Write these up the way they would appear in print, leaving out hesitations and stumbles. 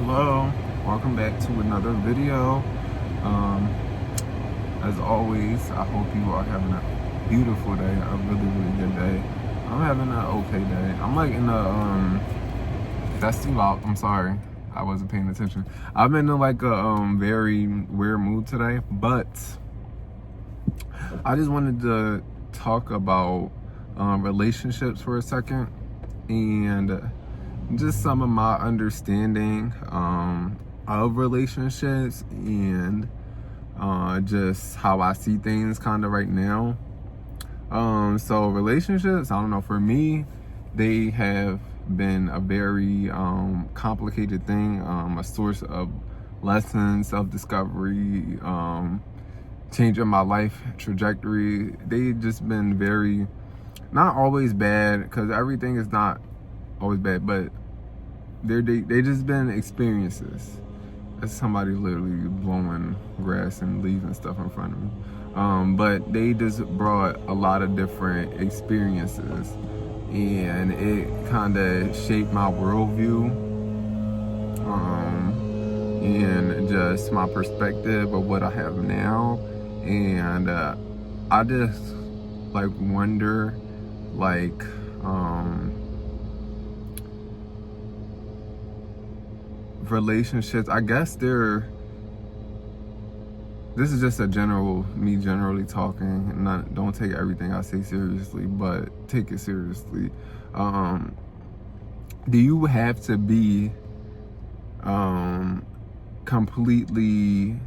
Hello, welcome back to another video. As always, I hope you are having a beautiful day, a really good day. I'm having an okay day. I'm like in a that's too loud. I'm sorry, I wasn't paying attention. I've been in like a very weird mood today, but I just wanted to talk about relationships for a second and just some of my understanding of relationships and just how I see things kind of right now. So relationships, I don't know, for me, they have been a very complicated thing, a source of lessons, self-discovery, changing my life trajectory. They just been very, not always bad, because everything is not always bad, but they just been experiences. That's somebody literally blowing grass and leaving stuff in front of me. But they just brought a lot of different experiences, and it kind of shaped my worldview, and just my perspective of what I have now. And I just like wonder, like, relationships, I guess this is just me generally talking, and don't take everything I say seriously, but take it seriously. Do you have to be completely,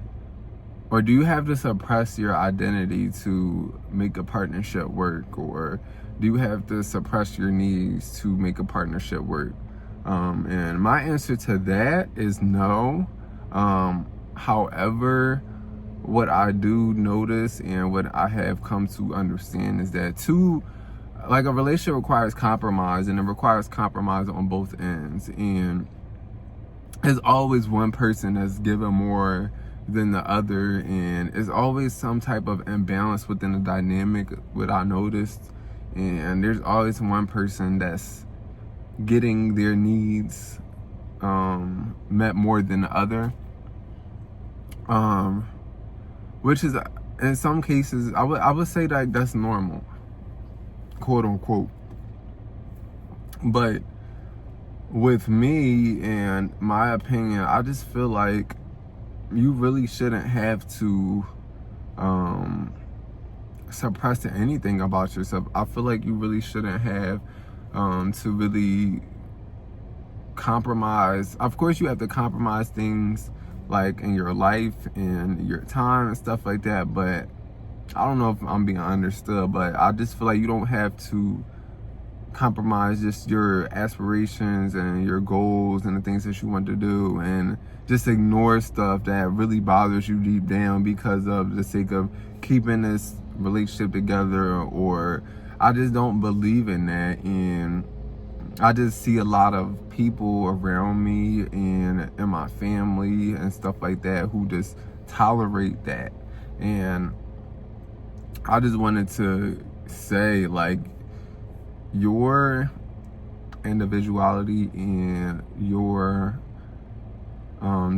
or do you have to suppress your identity to make a partnership work, or do you have to suppress your needs to make a partnership work? And my answer to that is no. However, what I do notice and what I have come to understand is that a relationship requires compromise, and it requires compromise on both ends. And there's always one person that's given more than the other, and it's always some type of imbalance within the dynamic, what I noticed. And there's always one person that's getting their needs met more than the other, which is, in some cases, I would say that that's normal, quote unquote. But with me and my opinion, I just feel like you really shouldn't have to suppress anything about yourself. I feel like you really shouldn't have to really compromise. Of course, you have to compromise things like in your life and your time and stuff like that, but I don't know if I'm being understood, but I just feel like you don't have to compromise just your aspirations and your goals and the things that you want to do, and just ignore stuff that really bothers you deep down because of the sake of keeping this relationship together. Or I just don't believe in that. And I just see a lot of people around me and in my family and stuff like that who just tolerate that. And I just wanted to say, like, your individuality and your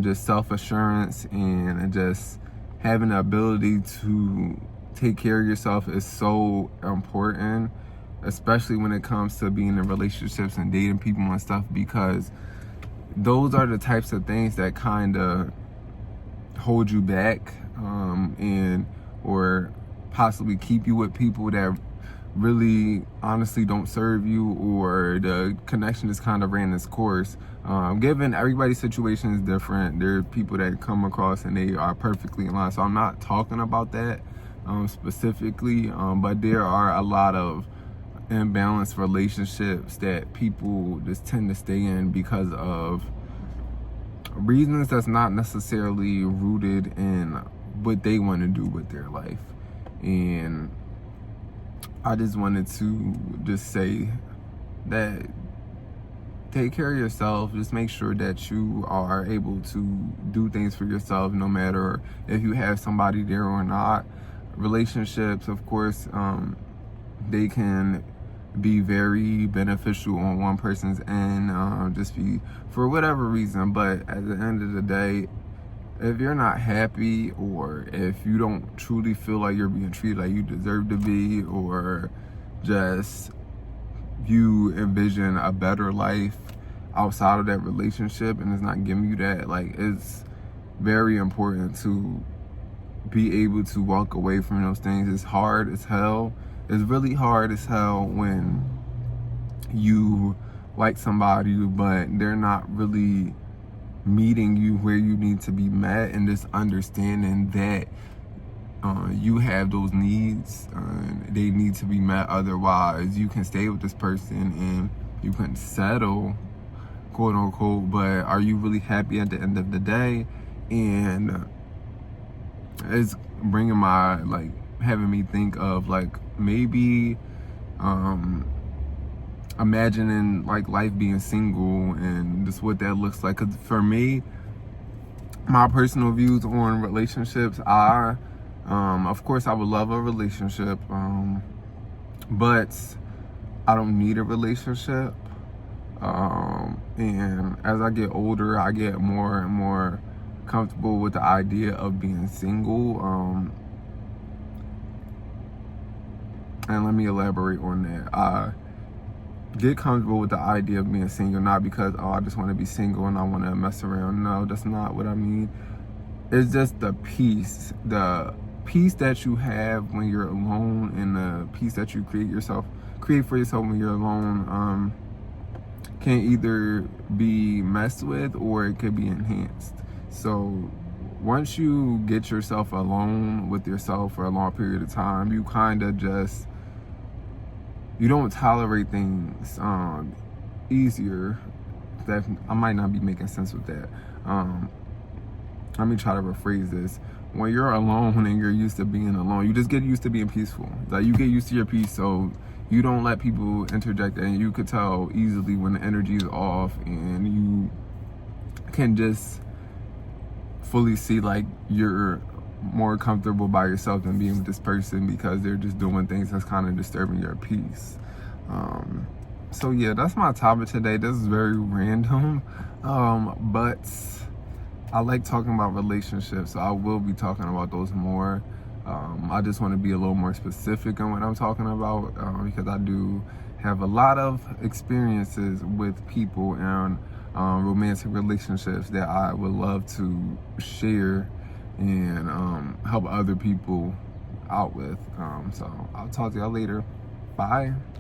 just self-assurance and just having the ability to take care of yourself is so important, especially when it comes to being in relationships and dating people and stuff, because those are the types of things that kind of hold you back, and or possibly keep you with people that really honestly don't serve you, or the connection just kind of ran its course. Given everybody's situation is different, there are people that come across and they are perfectly in line, so I'm not talking about that specifically, but there are a lot of imbalanced relationships that people just tend to stay in because of reasons that's not necessarily rooted in what they want to do with their life. And I just wanted to just say that take care of yourself. Just make sure that you are able to do things for yourself, no matter if you have somebody there or not. Relationships, of course, they can be very beneficial on one person's end, just be for whatever reason. But at the end of the day, if you're not happy, or if you don't truly feel like you're being treated like you deserve to be, or just you envision a better life outside of that relationship and it's not giving you that, like, it's very important to be able to walk away from those things. It's hard as hell. It's really hard as hell when you like somebody but they're not really meeting you where you need to be met, and just understanding that you have those needs, they need to be met, otherwise you can stay with this person and you can settle, quote unquote, but are you really happy at the end of the day? And it's bringing my, like, having me think of, like, maybe imagining, like, life being single and just what that looks like. Because for me, my personal views on relationships, of course I would love a relationship, but I don't need a relationship. And as I get older, I get more and more comfortable with the idea of being single. And let me elaborate on that. I get comfortable with the idea of being single, not because, oh, I just want to be single and I want to mess around. No, that's not what I mean. It's just the peace that you have when you're alone, and the peace that you create for yourself when you're alone, can either be messed with or it could be enhanced. So once you get yourself alone with yourself for a long period of time, you kind of just, you don't tolerate things easier. That I might not be making sense with that. Let me try to rephrase this. When you're alone and you're used to being alone, you just get used to being peaceful. Like, you get used to your peace, so you don't let people interject, and you could tell easily when the energy is off, and you can just fully see, like, you're more comfortable by yourself than being with this person because they're just doing things that's kind of disturbing your peace. So yeah, that's my topic today. This is very random, but I like talking about relationships, so I will be talking about those more. I just want to be a little more specific on what I'm talking about, because I do have a lot of experiences with people and romantic relationships that I would love to share and help other people out with. So I'll talk to y'all later. Bye.